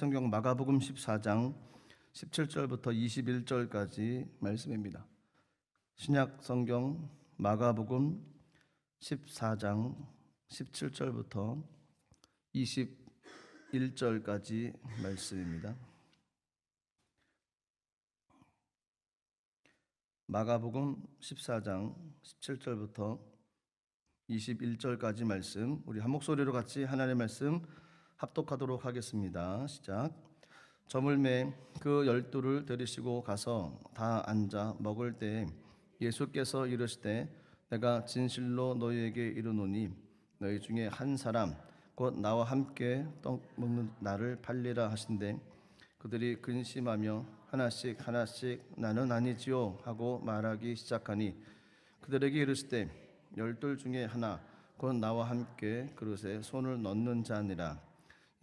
신약성경 마가복음 14장 17절부터 21절까지 말씀입니다. 신약성경 마가복음 14장 17절부터 21절까지 말씀입니다. 마가복음 14장 17절부터 21절까지 말씀, 우리 한 목소리로 같이 하나님의 말씀 합독하도록 하겠습니다. 시작. 저물매 그 12를 데리시고 가서 다 앉아 먹을 때 예수께서 이르시되 내가 진실로 너희에게 이르노니 너희 중에 한 사람 곧 나와 함께 떡 먹는 나를 팔리라 하신대 그들이 근심하며 하나씩 나는 아니지요 하고 말하기 시작하니 그들에게 이르시되 12 중에 하나 곧 나와 함께 그릇에 손을 넣는 자니라.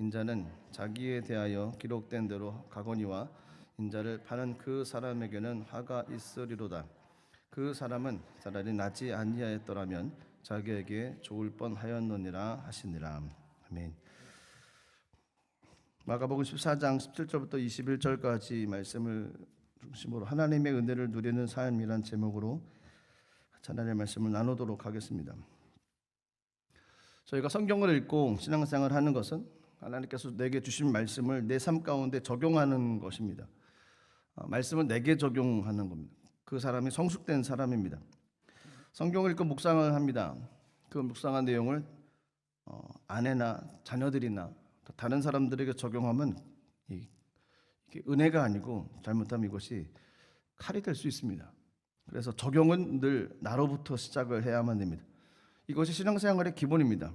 인자는 자기에 대하여 기록된 대로 가거니와 인자를 파는 그 사람에게는 화가 있으리로다. 그 사람은 차라리 나지 아니하였더라면 자기에게 좋을 뻔하였느니라 하시니라. 아멘. 마가복음 14장 17절부터 21절까지 말씀을 중심으로 하나님의 은혜를 누리는 삶이란 제목으로 하나님의 말씀을 나누도록 하겠습니다. 저희가 성경을 읽고 신앙생활을 하는 것은 하나님께서 내게 주신 말씀을 내 삶 가운데 적용하는 것입니다. 말씀은 내게 적용하는 겁니다. 그 사람이 성숙된 사람입니다. 성경을 읽고 묵상을 합니다. 그 묵상한 내용을 아내나 자녀들이나 다른 사람들에게 적용하면 이게 은혜가 아니고 잘못하면 이것이 칼이 될 수 있습니다. 그래서 적용은 늘 나로부터 시작을 해야만 됩니다. 이것이 신앙생활의 기본입니다.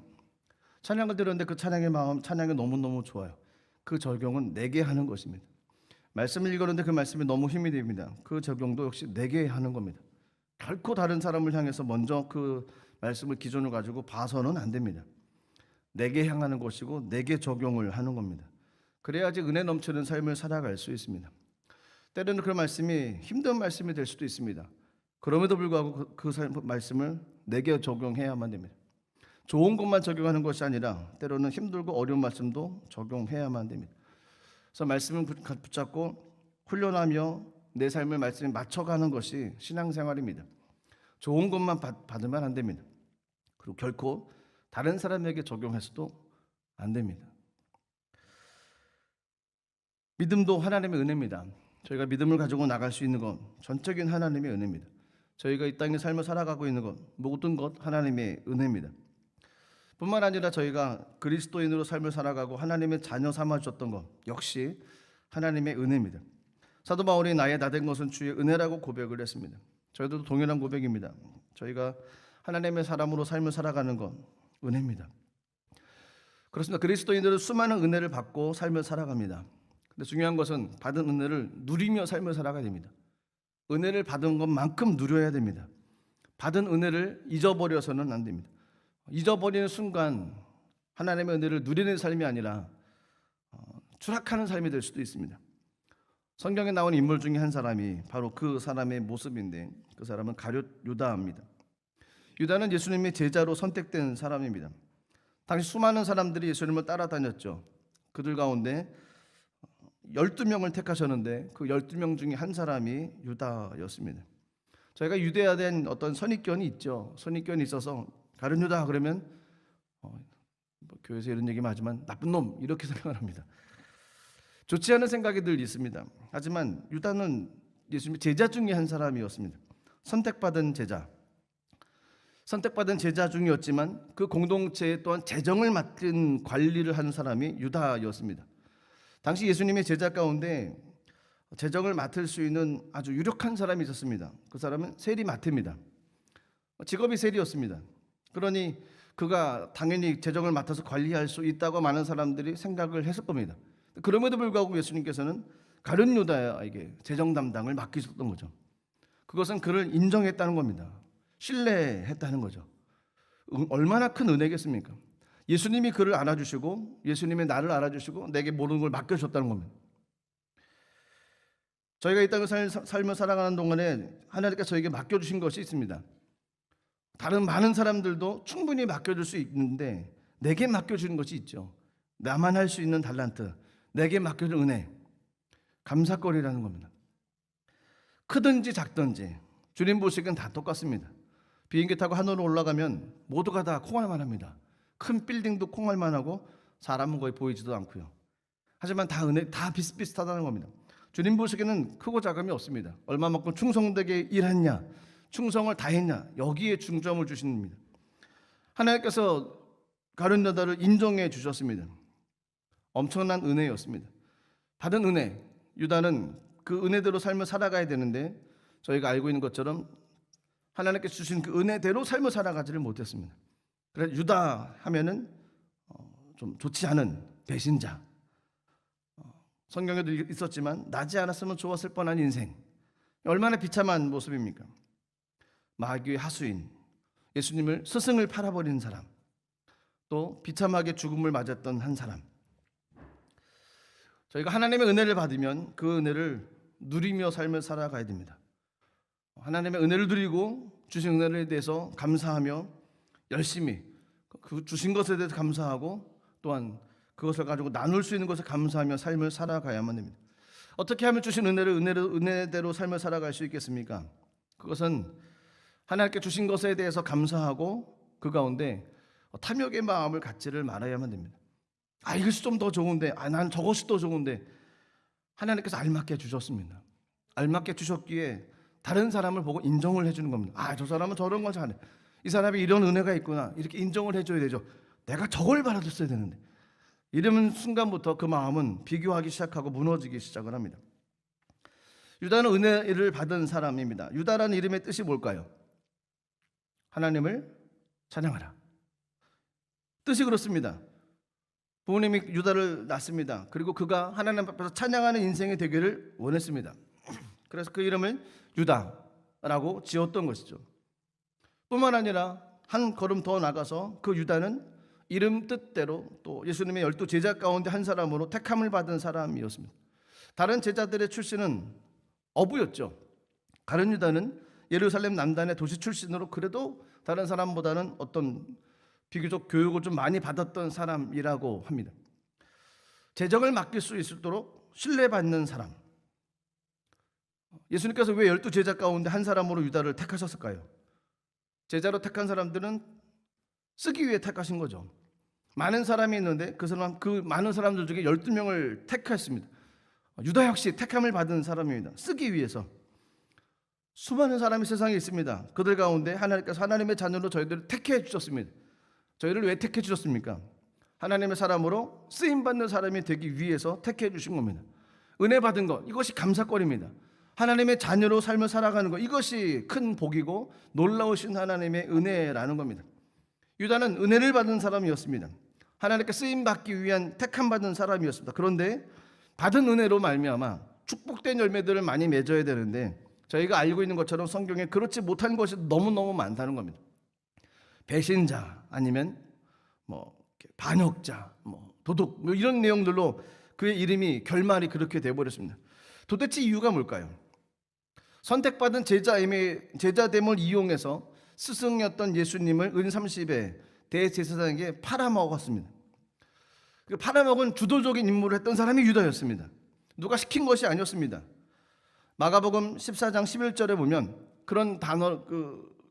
찬양을 들었는데 그 찬양의 마음, 찬양이 너무너무 좋아요. 그 적용은 내게 하는 것입니다. 말씀을 읽었는데 그 말씀이 너무 힘이 됩니다. 그 적용도 역시 내게 하는 겁니다. 결코 다른 사람을 향해서 먼저 그 말씀을 기준으로 가지고 봐서는 안 됩니다. 내게 향하는 것이고 내게 적용을 하는 겁니다. 그래야지 은혜 넘치는 삶을 살아갈 수 있습니다. 때로는 그 말씀이 힘든 말씀이 될 수도 있습니다. 그럼에도 불구하고 그 말씀을 내게 적용해야만 됩니다. 좋은 것만 적용하는 것이 아니라 때로는 힘들고 어려운 말씀도 적용해야만 됩니다. 그래서 말씀을 붙잡고 훈련하며 내 삶을 말씀에 맞춰가는 것이 신앙생활입니다. 좋은 것만 받으면 안 됩니다. 그리고 결코 다른 사람에게 적용해서도 안 됩니다. 믿음도 하나님의 은혜입니다. 저희가 믿음을 가지고 나갈 수 있는 건 전적인 하나님의 은혜입니다. 저희가 이 땅의 삶을 살아가고 있는 것, 모든 것 하나님의 은혜입니다. 뿐만 아니라 저희가 그리스도인으로 삶을 살아가고 하나님의 자녀 삼아주셨던 것 역시 하나님의 은혜입니다. 사도 바울이 나의 나된 것은 주의 은혜라고 고백을 했습니다. 저희도 동일한 고백입니다. 저희가 하나님의 사람으로 삶을 살아가는 것 은혜입니다. 그렇습니다. 그리스도인들은 수많은 은혜를 받고 삶을 살아갑니다. 근데 중요한 것은 받은 은혜를 누리며 삶을 살아가야 됩니다. 은혜를 받은 것만큼 누려야 됩니다. 받은 은혜를 잊어버려서는 안 됩니다. 잊어버리는 순간 하나님의 은혜를 누리는 삶이 아니라 추락하는 삶이 될 수도 있습니다. 성경에 나온 인물 중에 한 사람이 바로 그 사람의 모습인데 그 사람은 가룟 유다입니다. 유다는 예수님의 제자로 선택된 사람입니다. 당시 수많은 사람들이 예수님을 따라다녔죠. 그들 가운데 12명을 택하셨는데 그 12명 중에 한 사람이 유다였습니다. 저희가 유대화에 대한 어떤 선입견이 있죠. 선입견이 있어서 가룟 유다 그러면 교회에서 이런 얘기만 하지만 나쁜 놈 이렇게 생각을 합니다. 좋지 않은 생각이 늘 있습니다. 하지만 유다는 예수님의 제자 중에 한 사람이었습니다. 선택받은 제자 중이었지만 그 공동체 또한 재정을 맡은 관리를 하는 사람이 유다였습니다. 당시 예수님의 제자 가운데 재정을 맡을 수 있는 아주 유력한 사람이 있었습니다. 그 사람은 세리마태입니다. 직업이 세리였습니다. 그러니 그가 당연히 재정을 맡아서 관리할 수 있다고 많은 사람들이 생각을 했을 겁니다. 그럼에도 불구하고 예수님께서는 가룟 유다에게 재정 담당을 맡기셨던 거죠. 그것은 그를 인정했다는 겁니다. 신뢰했다는 거죠. 얼마나 큰 은혜겠습니까? 예수님이 그를 알아주시고 예수님이 나를 알아주시고 내게 모든 걸 맡겨줬다는 겁니다. 저희가 이 땅을 삶을 살아가는 동안에 하나님께서 저에게 맡겨주신 것이 있습니다. 다른 많은 사람들도 충분히 맡겨줄 수 있는데 내게 맡겨주는 것이 있죠. 나만 할 수 있는 달란트, 내게 맡겨준 은혜, 감사거리라는 겁니다. 크든지 작든지 주님 보시기엔 다 똑같습니다. 비행기 타고 하늘로 올라가면 모두가 다 콩알만 합니다. 큰 빌딩도 콩알만 하고 사람은 거의 보이지도 않고요. 하지만 다 은혜, 다 비슷비슷하다는 겁니다. 주님 보시기에는 크고 작음이 없습니다. 얼마만큼 충성되게 일했냐, 충성을 다했냐, 여기에 중점을 주십니다. 하나님께서 가룟 유다를 인정해 주셨습니다. 엄청난 은혜였습니다. 받은 은혜, 유다는 그 은혜대로 삶을 살아가야 되는데 저희가 알고 있는 것처럼 하나님께서 주신 그 은혜대로 삶을 살아가지를 못했습니다. 그래서 유다 하면은 좀 좋지 않은 배신자, 성경에도 있었지만 나지 않았으면 좋았을 뻔한 인생, 얼마나 비참한 모습입니까? 마귀의 하수인, 예수님을 스승을 팔아버린 사람, 또 비참하게 죽음을 맞았던 한 사람. 저희가 하나님의 은혜를 받으면 그 은혜를 누리며 삶을 살아가야 됩니다. 하나님의 은혜를 누리고 주신 은혜에 대해서 감사하며 열심히 그 주신 것에 대해서 감사하고 또한 그것을 가지고 나눌 수 있는 것을 감사하며 삶을 살아가야만 됩니다. 어떻게 하면 주신 은혜대로 삶을 살아갈 수 있겠습니까? 그것은 하나님께 주신 것에 대해서 감사하고 그 가운데 탐욕의 마음을 갖지를 말아야만 됩니다. 이것이 좀 더 좋은데, 난 저것이 더 좋은데, 하나님께서 알맞게 주셨습니다. 알맞게 주셨기에 다른 사람을 보고 인정을 해주는 겁니다. 저 사람은 저런 걸 잘해, 이 사람이 이런 은혜가 있구나, 이렇게 인정을 해줘야 되죠. 내가 저걸 받아줬어야 되는데, 이러면 순간부터 그 마음은 비교하기 시작하고 무너지기 시작을 합니다. 유다는 은혜를 받은 사람입니다. 유다라는 이름의 뜻이 뭘까요? 하나님을 찬양하라. 뜻이 그렇습니다. 부모님이 유다를 낳습니다. 그리고 그가 하나님 앞에서 찬양하는 인생이 되기를 원했습니다. 그래서 그 이름을 유다라고 지었던 것이죠. 뿐만 아니라 한 걸음 더 나가서 그 유다는 이름 뜻대로 또 예수님의 12 제자 가운데 한 사람으로 택함을 받은 사람이었습니다. 다른 제자들의 출신은 어부였죠. 가룟 유다는 예루살렘 남단의 도시 출신으로 그래도 다른 사람보다는 어떤 비교적 교육을 좀 많이 받았던 사람이라고 합니다. 재정을 맡길 수 있도록 신뢰받는 사람. 예수님께서 왜 12 제자 가운데 한 사람으로 유다를 택하셨을까요? 제자로 택한 사람들은 쓰기 위해 택하신 거죠. 많은 사람이 있는데 그 많은 사람들 중에 12명을 택했습니다. 유다 역시 택함을 받은 사람입니다. 쓰기 위해서. 수많은 사람이 세상에 있습니다. 그들 가운데 하나님께서 하나님의 자녀로 저희들을 택해 주셨습니다. 저희를 왜 택해 주셨습니까? 하나님의 사람으로 쓰임받는 사람이 되기 위해서 택해 주신 겁니다. 은혜 받은 것, 이것이 감사거리입니다. 하나님의 자녀로 삶을 살아가는 것, 이것이 큰 복이고 놀라우신 하나님의 은혜라는 겁니다. 유다는 은혜를 받은 사람이었습니다. 하나님께 쓰임받기 위한 택함받은 사람이었습니다. 그런데 받은 은혜로 말미암아 축복된 열매들을 많이 맺어야 되는데 저희가 알고 있는 것처럼 성경에 그렇지 못한 것이 너무너무 많다는 겁니다. 배신자, 아니면 반역자, 도둑, 이런 내용들로 그의 이름이 결말이 그렇게 되어버렸습니다. 도대체 이유가 뭘까요? 선택받은 제자됨을 이용해서 스승이었던 예수님을 은 30에 대제사장에게 팔아먹었습니다. 그 팔아먹은 주도적인 임무를 했던 사람이 유다였습니다. 누가 시킨 것이 아니었습니다. 마가복음 14장 11절에 보면 그런 단어,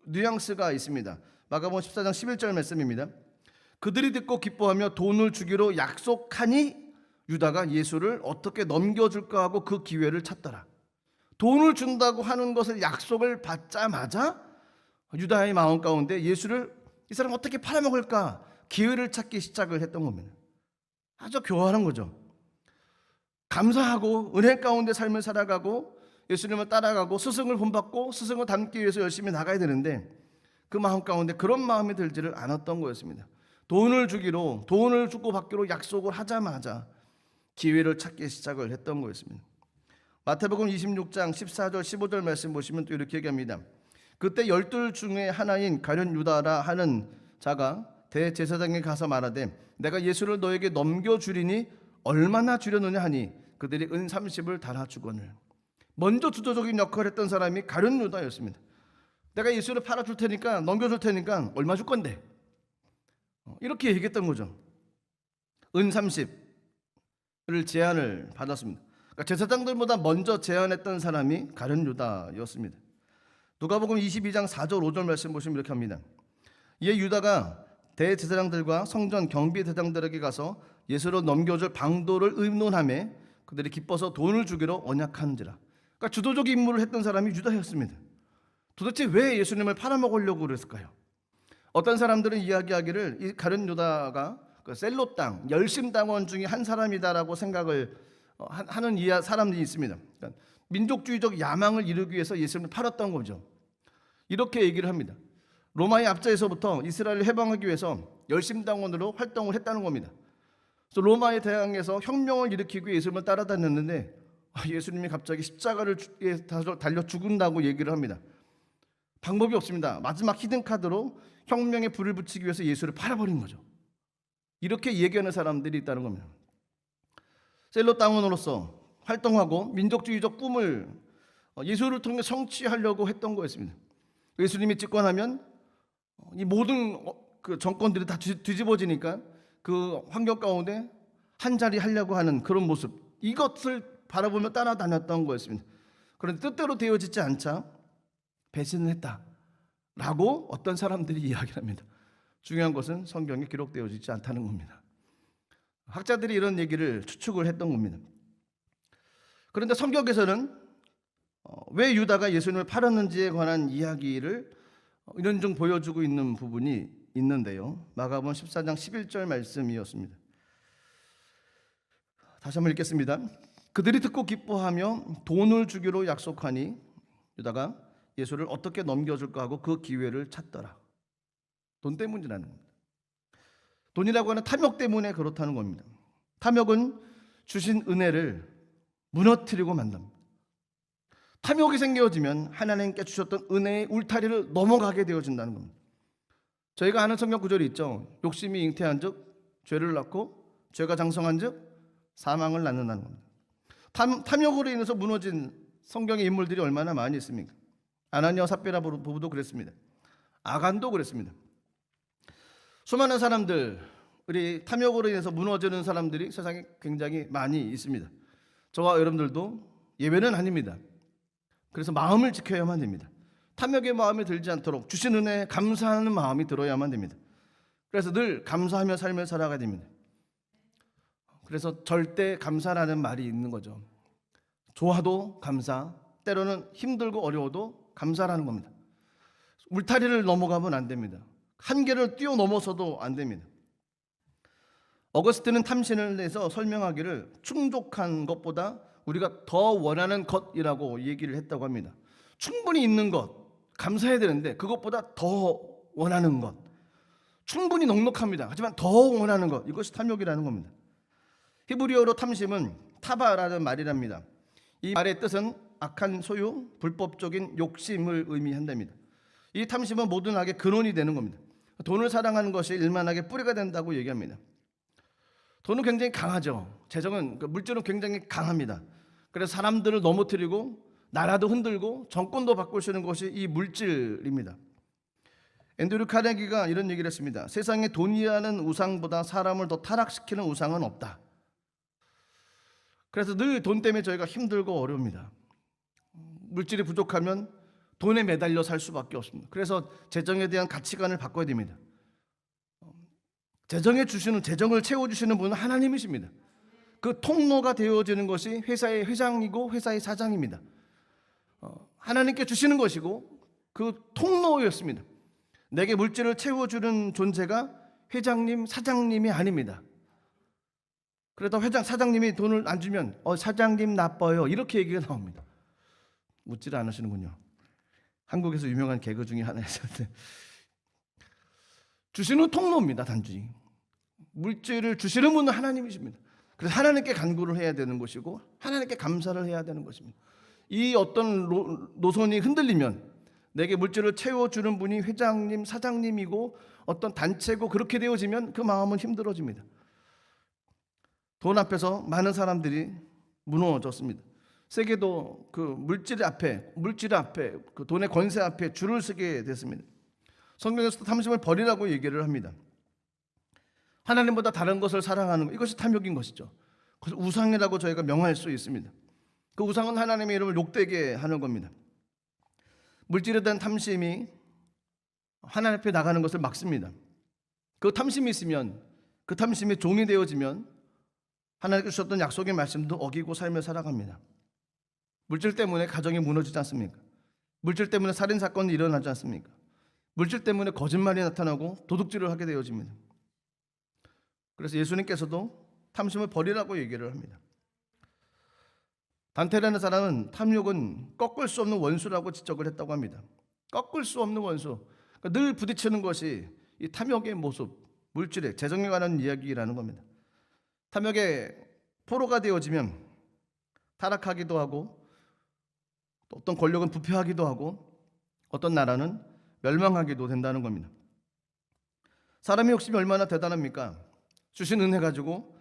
뉘앙스가 있습니다. 마가복음 14장 11절 말씀입니다. 그들이 듣고 기뻐하며 돈을 주기로 약속하니 유다가 예수를 어떻게 넘겨줄까 하고 그 기회를 찾더라. 돈을 준다고 하는 것을 약속을 받자마자 유다의 마음 가운데 예수를 이 사람 어떻게 팔아먹을까 기회를 찾기 시작을 했던 겁니다. 아주 교활한 거죠. 감사하고 은혜 가운데 삶을 살아가고 예수님을 따라가고 스승을 본받고 스승을 닮기 위해서 열심히 나가야 되는데 그 마음 가운데 그런 마음이 들지를 않았던 거였습니다. 돈을 주고 받기로 약속을 하자마자 기회를 찾기 시작을 했던 거였습니다. 마태복음 26장 14절 15절 말씀 보시면 또 이렇게 얘기합니다. 그때 12 중에 하나인 가룟 유다라 하는 자가 대제사장에 가서 말하되 내가 예수를 너에게 넘겨주리니 얼마나 주려느냐 하니 그들이 은 30을 달아주거늘. 먼저 주도적인 역할을 했던 사람이 가룟 유다였습니다. 내가 예수를 팔아줄 테니까, 넘겨줄 테니까 얼마 줄 건데, 이렇게 얘기했던 거죠. 은 30, 제안을 받았습니다. 그러니까 제사장들보다 먼저 제안했던 사람이 가룟 유다였습니다. 누가복음 22장 4절 5절 말씀 보시면 이렇게 합니다. 이에 유다가 대제사장들과 성전 경비대장들에게 가서 예수를 넘겨줄 방도를 의논하며 그들이 기뻐서 돈을 주기로 언약하는지라. 그러니까 주도적 임무를 했던 사람이 유다였습니다. 도대체 왜 예수님을 팔아먹으려고 그랬을까요? 어떤 사람들은 이야기하기를 이 가룟 유다가 그 셀로 땅 열심당원 중에 한 사람이다라고 생각을 하는 사람들이 있습니다. 그러니까 민족주의적 야망을 이루기 위해서 예수님을 팔았던 거죠. 이렇게 얘기를 합니다. 로마의 압제에서부터 이스라엘을 해방하기 위해서 열심당원으로 활동을 했다는 겁니다. 그래서 로마에 대항해서 혁명을 일으키기 위해 예수님을 따라다녔는데 예수님이 갑자기 십자가를 달려 죽은다고 얘기를 합니다. 방법이 없습니다. 마지막 히든카드로 혁명에 불을 붙이기 위해서 예수를 팔아버린 거죠. 이렇게 얘기하는 사람들이 있다는 겁니다. 셀로 당원으로서 활동하고 민족주의적 꿈을 예수를 통해 성취하려고 했던 거였습니다. 예수님이 집권하면 이 모든 그 정권들이 다 뒤집어지니까 그 환경 가운데 한 자리 하려고 하는 그런 모습, 이것을 바라보며 따라다녔던 거였습니다. 그런데 뜻대로 되어지지 않자 배신을 했다라고 어떤 사람들이 이야기를 합니다. 중요한 것은 성경에 기록되어지지 않다는 겁니다. 학자들이 이런 얘기를 추측을 했던 겁니다. 그런데 성경에서는 왜 유다가 예수님을 팔았는지에 관한 이야기를 이런 중 보여주고 있는 부분이 있는데요. 마가복음 14장 11절 말씀이었습니다. 다시 한번 읽겠습니다. 그들이 듣고 기뻐하며 돈을 주기로 약속하니 유다가 예수를 어떻게 넘겨줄까 하고 그 기회를 찾더라. 돈 때문이라는 겁니다. 돈이라고 하는 탐욕 때문에 그렇다는 겁니다. 탐욕은 주신 은혜를 무너뜨리고 만듭니다. 탐욕이 생겨지면 하나님께 주셨던 은혜의 울타리를 넘어가게 되어진다는 겁니다. 저희가 아는 성경 구절이 있죠. 욕심이 잉태한 즉 죄를 낳고 죄가 장성한 즉 사망을 낳는다는 겁니다. 탐욕으로 인해서 무너진 성경의 인물들이 얼마나 많이 있습니까? 아나니아와 삽비라 부부도 그랬습니다. 아간도 그랬습니다. 수많은 사람들이 탐욕으로 인해서 무너지는 사람들이 세상에 굉장히 많이 있습니다. 저와 여러분들도 예외는 아닙니다. 그래서 마음을 지켜야만 됩니다. 탐욕의 마음이 들지 않도록 주신 은혜에 감사하는 마음이 들어야만 됩니다. 그래서 늘 감사하며 삶을 살아가야 됩니다. 그래서 절대 감사라는 말이 있는 거죠. 좋아도 감사, 때로는 힘들고 어려워도 감사라는 겁니다. 울타리를 넘어가면 안 됩니다. 한계를 뛰어넘어서도 안 됩니다. 어거스틴은 탐신을 내서 설명하기를 충족한 것보다 우리가 더 원하는 것이라고 얘기를 했다고 합니다. 충분히 있는 것, 감사해야 되는데 그것보다 더 원하는 것, 충분히 넉넉합니다. 하지만 더 원하는 것, 이것이 탐욕이라는 겁니다. 히브리어로 탐심은 타바라는 말이랍니다. 이 말의 뜻은 악한 소유, 불법적인 욕심을 의미한답니다. 이 탐심은 모든 악의 근원이 되는 겁니다. 돈을 사랑하는 것이 일만하게 뿌리가 된다고 얘기합니다. 돈은 굉장히 강하죠. 재정은, 물질은 굉장히 강합니다. 그래서 사람들을 넘어뜨리고 나라도 흔들고 정권도 바꿀 수 있는 것이 이 물질입니다. 앤드류 카네기가 이런 얘기를 했습니다. 세상에 돈이라는 우상보다 사람을 더 타락시키는 우상은 없다. 그래서 늘 돈 때문에 저희가 힘들고 어려웁니다. 물질이 부족하면 돈에 매달려 살 수밖에 없습니다. 그래서 재정에 대한 가치관을 바꿔야 됩니다. 재정을 채워주시는 분은 하나님이십니다. 그 통로가 되어지는 것이 회사의 회장이고 회사의 사장입니다. 하나님께 주시는 것이고 그 통로였습니다. 내게 물질을 채워주는 존재가 회장님, 사장님이 아닙니다. 그래도 사장님이 돈을 안 주면 사장님 나빠요 이렇게 얘기가 나옵니다. 묻지를 않으시는군요. 한국에서 유명한 개그 중에 하나였는데 주시는 통로입니다. 단지 물질을 주시는 분은 하나님이십니다. 그래서 하나님께 간구를 해야 되는 것이고 하나님께 감사를 해야 되는 것입니다. 이 어떤 노선이 흔들리면 내게 물질을 채워주는 분이 회장님, 사장님이고 어떤 단체고 그렇게 되어지면 그 마음은 힘들어집니다. 돈 앞에서 많은 사람들이 무너졌습니다. 세계도 그 물질 앞에 그 돈의 권세 앞에 줄을 서게 됐습니다. 성경에서도 탐심을 버리라고 얘기를 합니다. 하나님보다 다른 것을 사랑하는 것, 이것이 탐욕인 것이죠. 그래서 우상이라고 저희가 명할 수 있습니다. 그 우상은 하나님의 이름을 욕되게 하는 겁니다. 물질에 대한 탐심이 하나님 앞에 나가는 것을 막습니다. 그 탐심이 있으면, 그 탐심이 종이 되어지면 하나님께서 주셨던 약속의 말씀도 어기고 삶을 살아갑니다. 물질 때문에 가정이 무너지지 않습니까? 물질 때문에 살인사건이 일어나지 않습니까? 물질 때문에 거짓말이 나타나고 도둑질을 하게 되어집니다. 그래서 예수님께서도 탐심을 버리라고 얘기를 합니다. 단테라는 사람은 탐욕은 꺾을 수 없는 원수라고 지적을 했다고 합니다. 꺾을 수 없는 원수, 그러니까 늘 부딪히는 것이 이 탐욕의 모습, 물질에 재정에 관한 이야기라는 겁니다. 탐욕의 포로가 되어지면 타락하기도 하고, 또 어떤 권력은 부패하기도 하고, 어떤 나라는 멸망하기도 된다는 겁니다. 사람의 욕심이 얼마나 대단합니까? 주신 은혜 가지고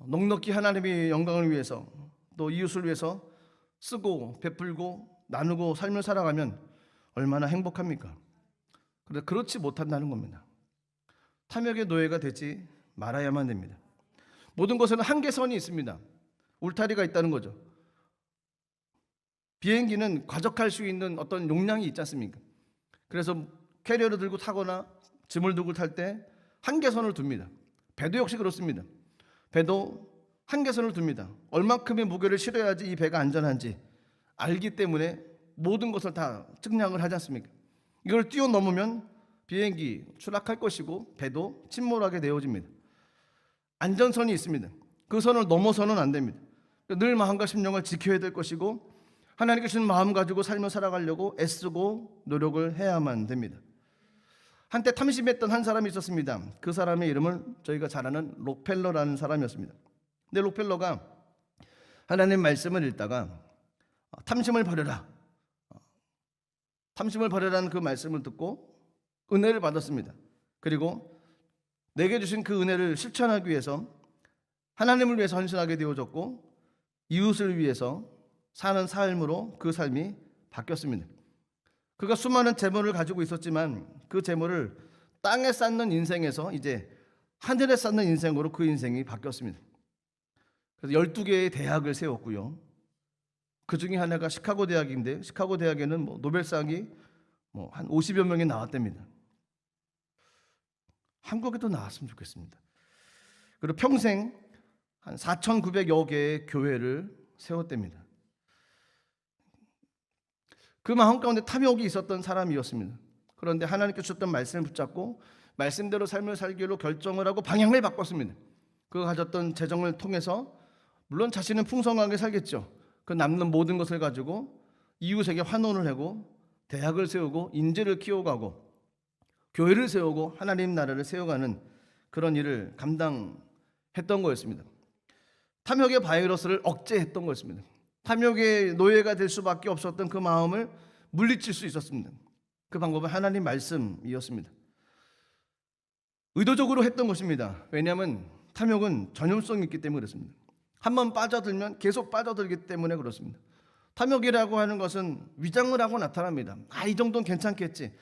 넉넉히 하나님의 영광을 위해서, 또 이웃을 위해서 쓰고 베풀고 나누고 삶을 살아가면 얼마나 행복합니까? 그런데 그렇지 못한다는 겁니다. 탐욕의 노예가 되지 말아야만 됩니다. 모든 것에는 한계선이 있습니다. 울타리가 있다는 거죠. 비행기는 과적할 수 있는 어떤 용량이 있지 않습니까? 그래서 캐리어를 들고 타거나 짐을 들고 탈 때 한계선을 둡니다. 배도 역시 그렇습니다. 배도 한계선을 둡니다. 얼만큼의 무게를 실어야지 이 배가 안전한지 알기 때문에 모든 것을 다 측량을 하지 않습니까? 이걸 뛰어넘으면 비행기 추락할 것이고 배도 침몰하게 되어집니다. 안전선이 있습니다. 그 선을 넘어서는 안 됩니다. 늘 마음과 심령을 지켜야 될 것이고 하나님께 주신 마음 가지고 삶을 살아가려고 애쓰고 노력을 해야만 됩니다. 한때 탐심했던 한 사람이 있었습니다. 그 사람의 이름은 저희가 잘 아는 록펠러라는 사람이었습니다. 근데 록펠러가 하나님 말씀을 읽다가 탐심을 버려라, 탐심을 버려라는 그 말씀을 듣고 은혜를 받았습니다. 그리고 내게 주신 그 은혜를 실천하기 위해서 하나님을 위해서 헌신하게 되어졌고 이웃을 위해서 사는 삶으로 그 삶이 바뀌었습니다. 그가 수많은 재물을 가지고 있었지만 그 재물을 땅에 쌓는 인생에서 이제 하늘에 쌓는 인생으로 그 인생이 바뀌었습니다. 그래서 12개의 대학을 세웠고요. 그 중에 하나가 시카고 대학인데 시카고 대학에는 노벨상이 한 50여 명이 나왔답니다. 한국에도 나왔으면 좋겠습니다. 그리고 평생 한 4,900여 개의 교회를 세웠답니다. 그 마음 가운데 탐욕이 있었던 사람이었습니다. 그런데 하나님께 주셨던 말씀을 붙잡고 말씀대로 삶을 살기로 결정을 하고 방향을 바꿨습니다. 그가 가졌던 재정을 통해서 물론 자신은 풍성하게 살겠죠. 그 남는 모든 것을 가지고 이웃에게 환원을 하고 대학을 세우고 인재를 키워가고 교회를 세우고 하나님 나라를 세워가는 그런 일을 감당했던 거였습니다. 탐욕의 바이러스를 억제했던 거였습니다. 탐욕의 노예가 될 수밖에 없었던 그 마음을 물리칠 수 있었습니다. 그 방법은 하나님 말씀이었습니다. 의도적으로 했던 것입니다. 왜냐하면 탐욕은 전염성이 있기 때문에 그렇습니다. 한번 빠져들면 계속 빠져들기 때문에 그렇습니다. 탐욕이라고 하는 것은 위장을 하고 나타납니다. 이 정도는 괜찮겠지.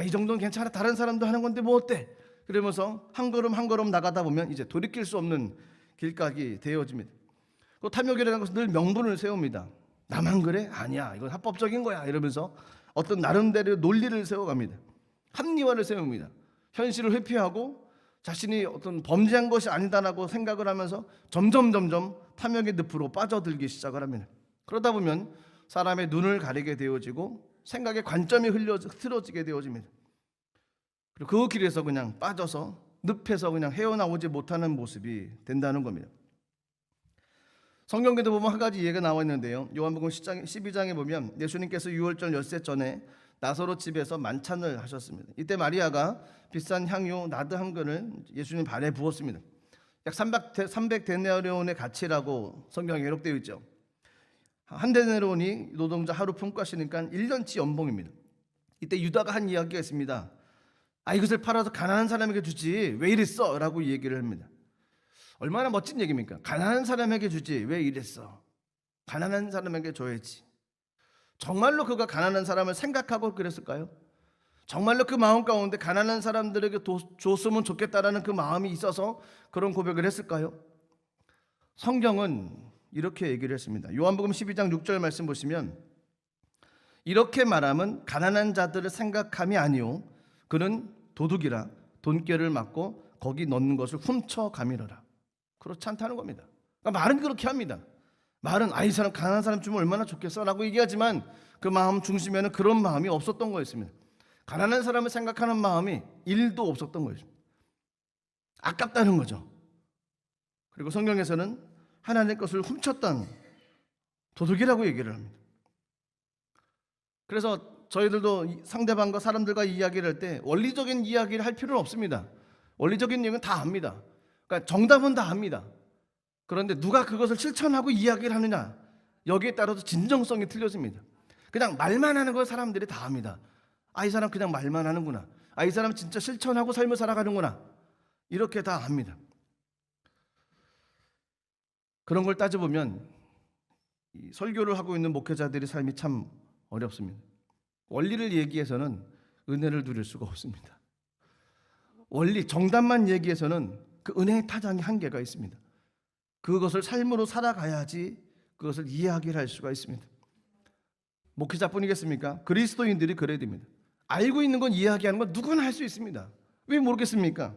이 정도는 괜찮아. 다른 사람도 하는 건데 뭐 어때? 그러면서 한 걸음 한 걸음 나가다 보면 이제 돌이킬 수 없는 길각이 되어집니다. 그 탐욕이라는 것은 늘 명분을 세웁니다. 나만 그래? 아니야. 이건 합법적인 거야. 이러면서 어떤 나름대로 논리를 세워갑니다. 합리화를 세웁니다. 현실을 회피하고 자신이 어떤 범죄한 것이 아니다라고 생각을 하면서 점점 탐욕의 늪으로 빠져들기 시작을 합니다. 그러다 보면 사람의 눈을 가리게 되어지고 생각의 관점이 흐트러지게 되어집니다. 그리고 그 길에서 그냥 빠져서 늪에서 그냥 헤어나오지 못하는 모습이 된다는 겁니다. 성경에도 보면 한 가지 이해가 나와 있는데요. 요한복음 12장에 보면 예수님께서 유월절 엿새 전에 나사로 집에서 만찬을 하셨습니다. 이때 마리아가 비싼 향유 나드 한 근을 예수님 발에 부었습니다. 약 300데나리온의 가치라고 성경에 기록되어 있죠. 한 데나리온이 노동자 하루 품가시니까 1년치 연봉입니다. 이때 유다가 한 이야기가 있습니다. 이것을 팔아서 가난한 사람에게 주지 왜 이랬어? 라고 얘기를 합니다. 얼마나 멋진 얘기입니까? 가난한 사람에게 주지 왜 이랬어? 가난한 사람에게 줘야지. 정말로 그가 가난한 사람을 생각하고 그랬을까요? 정말로 그 마음 가운데 가난한 사람들에게 줬으면 좋겠다라는 그 마음이 있어서 그런 고백을 했을까요? 성경은 이렇게 얘기를 했습니다. 요한복음 12장 6절 말씀 보시면 이렇게 말하면 가난한 자들을 생각함이 아니요 그는 도둑이라 돈꾀를 맞고 거기 넣는 것을 훔쳐가미러라. 그렇지 않다는 겁니다. 그러니까 말은 그렇게 합니다. 말은 이 사람 가난한 사람 주면 얼마나 좋겠어 라고 얘기하지만 그 마음 중심에는 그런 마음이 없었던 거였습니다. 가난한 사람을 생각하는 마음이 1도 없었던 거였습니다. 아깝다는 거죠. 그리고 성경에서는 하나님의 것을 훔쳤던 도둑이라고 얘기를 합니다. 그래서 저희들도 상대방과 사람들과 이야기를 할 때 원리적인 이야기를 할 필요는 없습니다. 원리적인 얘기는 다 압니다. 그러니까 정답은 다 압니다. 그런데 누가 그것을 실천하고 이야기를 하느냐, 여기에 따라서 진정성이 틀려집니다. 그냥 말만 하는 걸 사람들이 다 압니다. 이 사람 그냥 말만 하는구나. 이 사람 진짜 실천하고 삶을 살아가는구나. 이렇게 다 압니다. 그런 걸 따져보면 이 설교를 하고 있는 목회자들의 삶이 참 어렵습니다. 원리를 얘기해서는 은혜를 누릴 수가 없습니다. 원리, 정답만 얘기해서는 그 은혜의 타장이 한계가 있습니다. 그것을 삶으로 살아가야지 그것을 이해하게 할 수가 있습니다. 목회자뿐이겠습니까? 그리스도인들이 그래야 됩니다. 알고 있는 건 이해하게 하는 건 누구나 할 수 있습니다. 왜 모르겠습니까?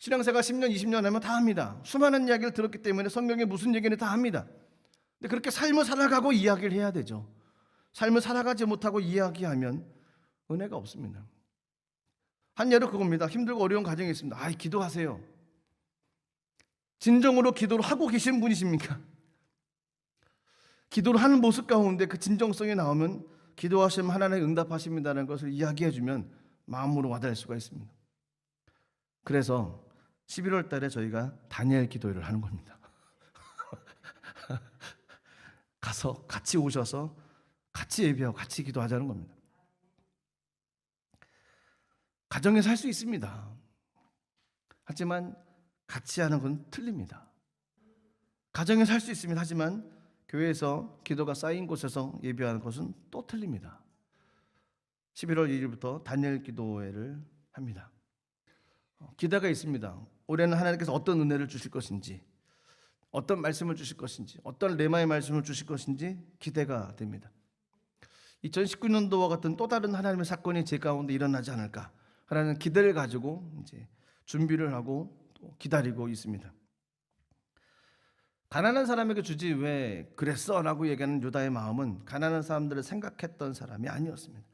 신앙생활 10년, 20년 하면 다 합니다. 수많은 이야기를 들었기 때문에 성경에 무슨 얘기는 다 합니다. 근데 그렇게 삶을 살아가고 이야기를 해야 되죠. 삶을 살아가지 못하고 이야기하면 은혜가 없습니다. 한 예로 그겁니다. 힘들고 어려운 가정이 있습니다. 기도하세요. 진정으로 기도를 하고 계신 분이십니까? 기도를 하는 모습 가운데 그 진정성이 나오면 기도하시면 하나님 응답하십니다라는 것을 이야기해주면 마음으로 와닿을 수가 있습니다. 그래서 11월 달에 저희가 다니엘 기도회를 하는 겁니다. 가서 같이 오셔서 같이 예배하고 같이 기도하자는 겁니다. 가정에서 할 수 있습니다. 하지만 같이 하는 건 틀립니다. 가정에서 할 수 있습니다. 하지만 교회에서 기도가 쌓인 곳에서 예배하는 것은 또 틀립니다. 11월 1일부터 다니엘 기도회를 합니다. 기대가 있습니다. 올해는 하나님께서 어떤 은혜를 주실 것인지, 어떤 말씀을 주실 것인지, 어떤 레마의 말씀을 주실 것인지 기대가 됩니다. 2019년도와 같은 또 다른 하나님의 사건이 제 가운데 일어나지 않을까 하는 기대를 가지고 이제 준비를 하고 또 기다리고 있습니다. 가난한 사람에게 주지 왜 그랬어? 라고 얘기하는 유다의 마음은 가난한 사람들을 생각했던 사람이 아니었습니다.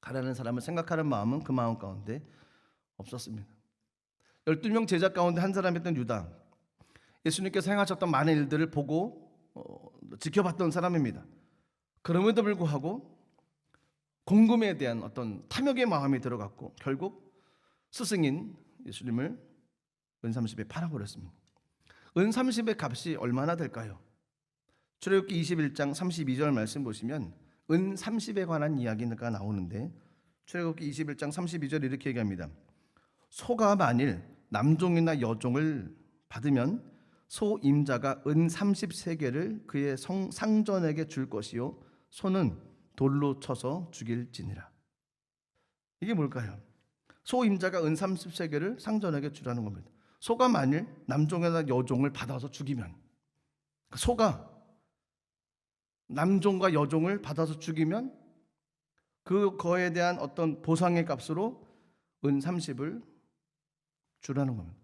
가난한 사람을 생각하는 마음은 그 마음 가운데 없었습니다. 12명 제자 가운데 한 사람이었던 유다, 예수님께서 행하셨던 많은 일들을 보고 지켜봤던 사람입니다. 그럼에도 불구하고 궁금에 대한 어떤 탐욕의 마음이 들어갔고 결국 스승인 예수님을 은 30에 팔아버렸습니다. 은 30의 값이 얼마나 될까요? 출애굽기 21장 32절 말씀 보시면 은 30에 관한 이야기가 나오는데 출애굽기 21장 32절 이렇게 얘기합니다. 소가 만일 남종이나 여종을 받으면 소 임자가 은 30세겔을 그의 상전에게 줄 것이요 소는 돌로 쳐서 죽일지니라. 이게 뭘까요? 소 임자가 은 30세겔을 상전에게 주라는 겁니다. 소가 만일 남종이나 여종을 받아서 죽이면, 소가 남종과 여종을 받아서 죽이면 그거에 대한 어떤 보상의 값으로 은 30을 주라는 겁니다.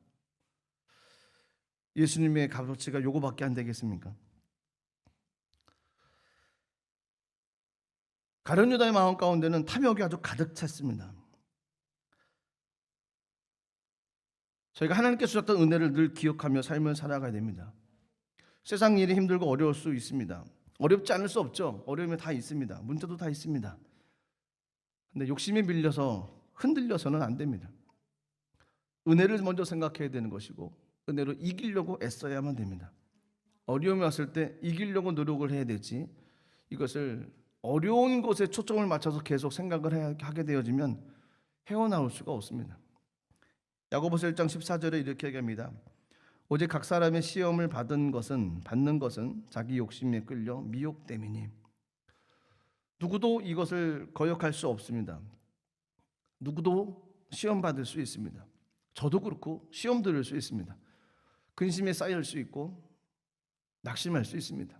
예수님의 값어치가 요거밖에 안 되겠습니까? 가룟 유다의 마음 가운데는 탐욕이 아주 가득 찼습니다. 저희가 하나님께 주셨던 은혜를 늘 기억하며 삶을 살아가야 됩니다. 세상 일이 힘들고 어려울 수 있습니다. 어렵지 않을 수 없죠. 어려움이 다 있습니다. 문제도 다 있습니다. 근데 욕심에 밀려서 흔들려서는 안 됩니다. 은혜를 먼저 생각해야 되는 것이고 은혜로 이기려고 애써야만 됩니다. 어려움이 왔을 때 이기려고 노력을 해야 되지, 이것을 어려운 것에 초점을 맞춰서 계속 생각을 하게 되어지면 헤어나올 수가 없습니다. 야고보서 1장 14절에 이렇게 얘기합니다. 오직 각 사람의 시험을 받는 것은 자기 욕심에 끌려 미혹됨이니. 누구도 이것을 거역할 수 없습니다. 누구도 시험 받을 수 있습니다. 저도 그렇고 시험 들을 수 있습니다. 근심에 쌓일 수 있고 낙심할 수 있습니다.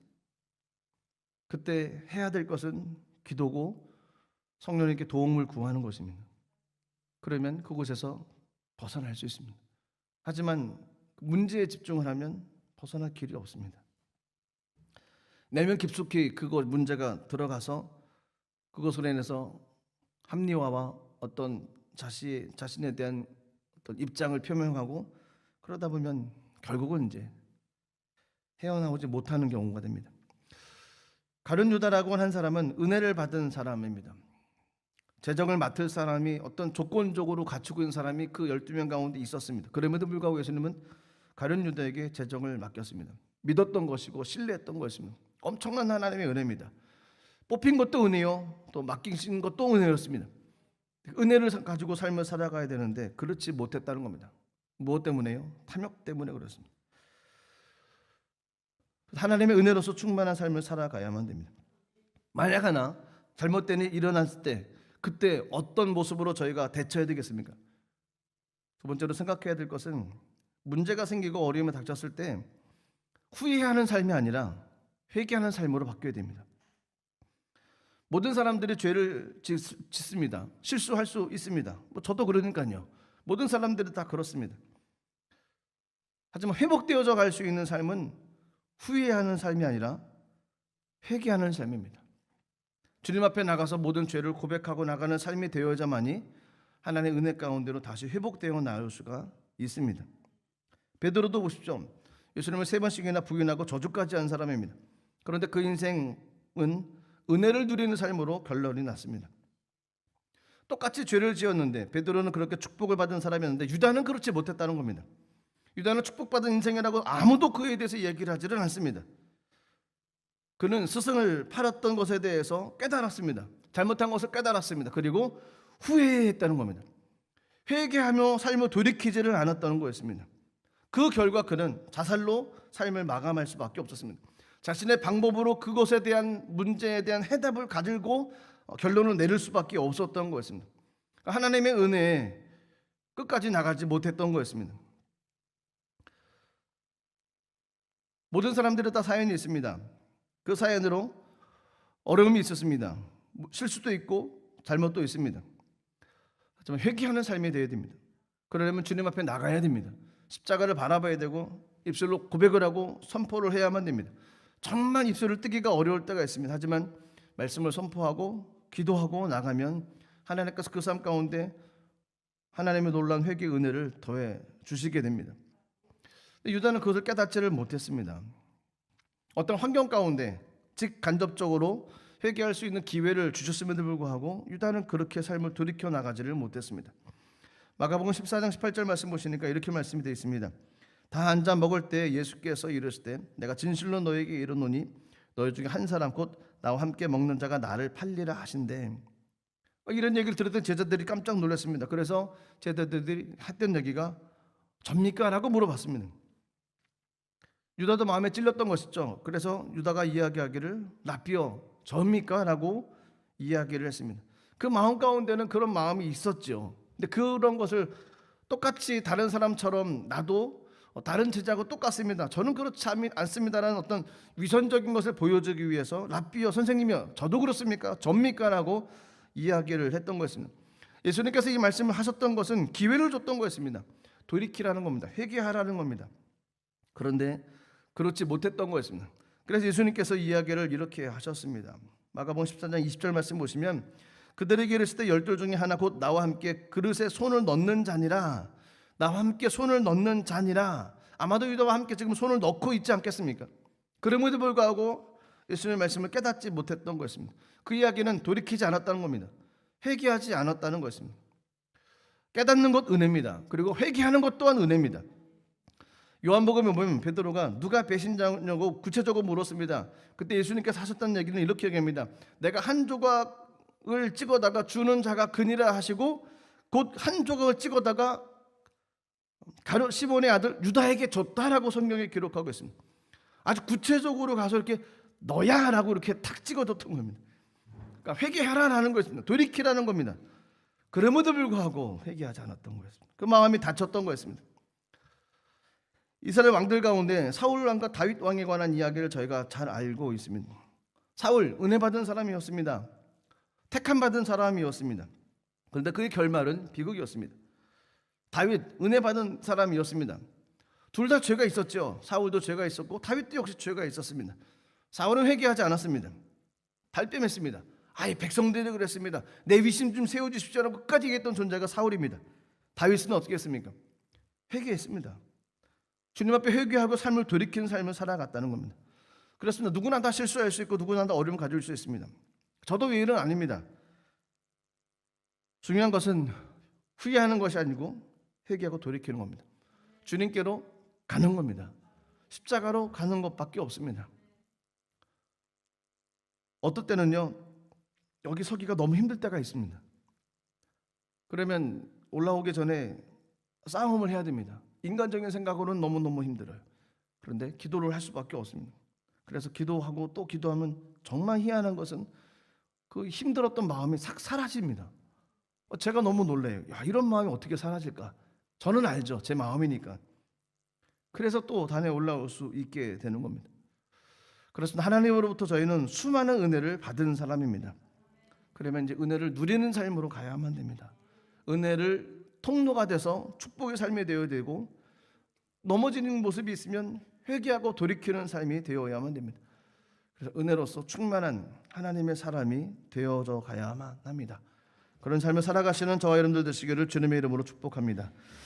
그때 해야 될 것은 기도고 성령님께 도움을 구하는 것입니다. 그러면 그곳에서 벗어날 수 있습니다. 하지만 문제에 집중을 하면 벗어날 길이 없습니다. 내면 깊숙이 그곳 문제가 들어가서 그것으로 인해서 합리화와 어떤 자신에 대한 어떤 입장을 표명하고 그러다 보면 결국은 이제 헤어나오지 못하는 경우가 됩니다. 가룟 유다라고 한 사람은 은혜를 받은 사람입니다. 재정을 맡을 사람이 어떤 조건적으로 갖추고 있는 사람이 그 12명 가운데 있었습니다. 그럼에도 불구하고 예수님은 가룟 유다에게 재정을 맡겼습니다. 믿었던 것이고 신뢰했던 것입니다. 엄청난 하나님의 은혜입니다. 뽑힌 것도 은혜요, 또 맡기신 것도 은혜였습니다. 은혜를 가지고 삶을 살아가야 되는데 그렇지 못했다는 겁니다. 무엇 때문에요? 탐욕 때문에 그렇습니다. 하나님의 은혜로서 충만한 삶을 살아가야만 됩니다. 만약 하나 잘못된 일이 일어났을 때 그때 어떤 모습으로 저희가 대처해야 되겠습니까? 두 번째로 생각해야 될 것은 문제가 생기고 어려움이 닥쳤을 때 후회하는 삶이 아니라 회개하는 삶으로 바뀌어야 됩니다. 모든 사람들이 죄를 짓습니다. 실수할 수 있습니다. 저도 그러니까요. 모든 사람들이 다 그렇습니다. 하지만 회복되어져 갈 수 있는 삶은 후회하는 삶이 아니라 회개하는 삶입니다. 주님 앞에 나가서 모든 죄를 고백하고 나가는 삶이 되어야만이 하나님의 은혜 가운데로 다시 회복되어 나올 수가 있습니다. 베드로도 보십시오. 예수님을 3번씩이나 부인하고 저주까지 한 사람입니다. 그런데 그 인생은 은혜를 누리는 삶으로 결론이 났습니다. 똑같이 죄를 지었는데 베드로는 그렇게 축복을 받은 사람이었는데 유다는 그렇지 못했다는 겁니다. 유다는 축복받은 인생이라고 아무도 그에 대해서 얘기를 하지를 않습니다. 그는 스승을 팔았던 것에 대해서 깨달았습니다. 잘못한 것을 깨달았습니다. 그리고 후회했다는 겁니다. 회개하며 삶을 돌이키지를 않았다는 거였습니다. 그 결과 그는 자살로 삶을 마감할 수밖에 없었습니다. 자신의 방법으로 그것에 대한 문제에 대한 해답을 가지고 결론을 내릴 수밖에 없었던 거였습니다. 하나님의 은혜에 끝까지 나가지 못했던 거였습니다. 모든 사람들이 다 사연이 있습니다. 그 사연으로 어려움이 있었습니다. 실수도 있고 잘못도 있습니다. 하지만 회개하는 삶이 되어야 됩니다. 그러려면 주님 앞에 나가야 됩니다. 십자가를 바라봐야 되고 입술로 고백을 하고 선포를 해야만 됩니다. 정말 입술을 뜨기가 어려울 때가 있습니다. 하지만 말씀을 선포하고 기도하고 나가면 하나님께서 그 삶 가운데 하나님의 놀라운 회개 은혜를 더해 주시게 됩니다. 유다는 그것을 깨닫지를 못했습니다. 어떤 환경 가운데 즉 간접적으로 회개할 수 있는 기회를 주셨음에도 불구하고 유다는 그렇게 삶을 돌이켜 나가지를 못했습니다. 마가복음 14장 18절 말씀 보시니까 이렇게 말씀이 되어 있습니다. 다 앉아 먹을 때 예수께서 이르시되 내가 진실로 너에게 이르노니 너희 중에 한 사람 곧 나와 함께 먹는 자가 나를 팔리라 하신대. 이런 얘기를 들었던 제자들이 깜짝 놀랐습니다. 그래서 제자들이 했던 얘기가 접니까? 라고 물어봤습니다. 유다도 마음에 찔렸던 것이죠. 그래서 유다가 이야기하기를 라삐어 접니까? 라고 이야기를 했습니다. 그 마음 가운데는 그런 마음이 있었죠. 근데 그런 것을 똑같이 다른 사람처럼 나도 다른 제자하고 똑같습니다, 저는 그렇지 않습니다라는 어떤 위선적인 것을 보여주기 위해서 라삐어 선생님이요 저도 그렇습니까? 접니까? 라고 이야기를 했던 것입니다. 예수님께서 이 말씀을 하셨던 것은 기회를 줬던 거였습니다. 돌이키라는 겁니다. 회개하라는 겁니다. 그런데 그렇지 못했던 거였습니다. 그래서 예수님께서 이야기를 이렇게 하셨습니다. 마가복음 14장 20절 말씀 보시면 그들에게 이르시되 12 중에 하나 곧 나와 함께 그릇에 손을 넣는 자니라. 나와 함께 손을 넣는 자니라. 아마도 유다와 함께 지금 손을 넣고 있지 않겠습니까? 그럼에도 불구하고 예수님의 말씀을 깨닫지 못했던 것입니다. 그 이야기는 돌이키지 않았다는 겁니다. 회개하지 않았다는 것입니다. 깨닫는 것 은혜입니다. 그리고 회개하는 것 또한 은혜입니다. 요한복음에 보면 베드로가 누가 배신자냐고 구체적으로 물었습니다. 그때 예수님께서 하셨던 얘기는 이렇게 얘기합니다. 내가 한 조각을 찍어다가 주는 자가 그니라 하시고 곧 한 조각을 찍어다가 시몬의 아들 유다에게 줬다라고 성경에 기록하고 있습니다. 아주 구체적으로 가서 이렇게 너야라고 이렇게 탁 찍어줬던 겁니다. 그러니까 회개하라는 것입니다. 돌이키라는 겁니다. 그럼에도 불구하고 회개하지 않았던 거였습니다. 그 마음이 다쳤던 거였습니다. 이스라엘 왕들 가운데 사울 왕과 다윗 왕에 관한 이야기를 저희가 잘 알고 있습니다. 사울 은혜 받은 사람이었습니다. 택함 받은 사람이었습니다. 그런데 그의 결말은 비극이었습니다. 다윗 은혜 받은 사람이었습니다. 둘 다 죄가 있었죠. 사울도 죄가 있었고 다윗도 역시 죄가 있었습니다. 사울은 회개하지 않았습니다. 발뺌했습니다. 아예 백성들이 그랬습니다. 내 위심 좀 세워주십시오라고 끝까지 얘기했던 존재가 사울입니다. 다윗은 어떻게 했습니까? 회개했습니다. 주님 앞에 회개하고 삶을 돌이키는 삶을 살아갔다는 겁니다. 그렇습니다. 누구나 다 실수할 수 있고 누구나 다 어려움 가질 수 있습니다. 저도 왜 일은 아닙니다. 중요한 것은 후회하는 것이 아니고 회개하고 돌이키는 겁니다. 주님께로 가는 겁니다. 십자가로 가는 것밖에 없습니다. 어떨 때는요, 여기 서기가 너무 힘들 때가 있습니다. 그러면 올라오기 전에 싸움을 해야 됩니다. 인간적인 생각으로는 너무너무 힘들어요. 그런데 기도를 할 수밖에 없습니다. 그래서 기도하고 또 기도하면 정말 희한한 것은 그 힘들었던 마음이 싹 사라집니다. 제가 너무 놀래요. 야, 이런 마음이 어떻게 사라질까? 저는 알죠. 제 마음이니까. 그래서 또 단에 올라올 수 있게 되는 겁니다. 그렇습니다. 하나님으로부터 저희는 수많은 은혜를 받은 사람입니다. 그러면 이제 은혜를 누리는 삶으로 가야만 됩니다. 은혜를 통로가 돼서 축복의 삶이 되어야 되고, 넘어지는 모습이 있으면 회개하고 돌이키는 삶이 되어야만 됩니다. 그래서 은혜로서 충만한 하나님의 사람이 되어져 가야만 합니다. 그런 삶을 살아가시는 저와 여러분들 되시기를 주님의 이름으로 축복합니다.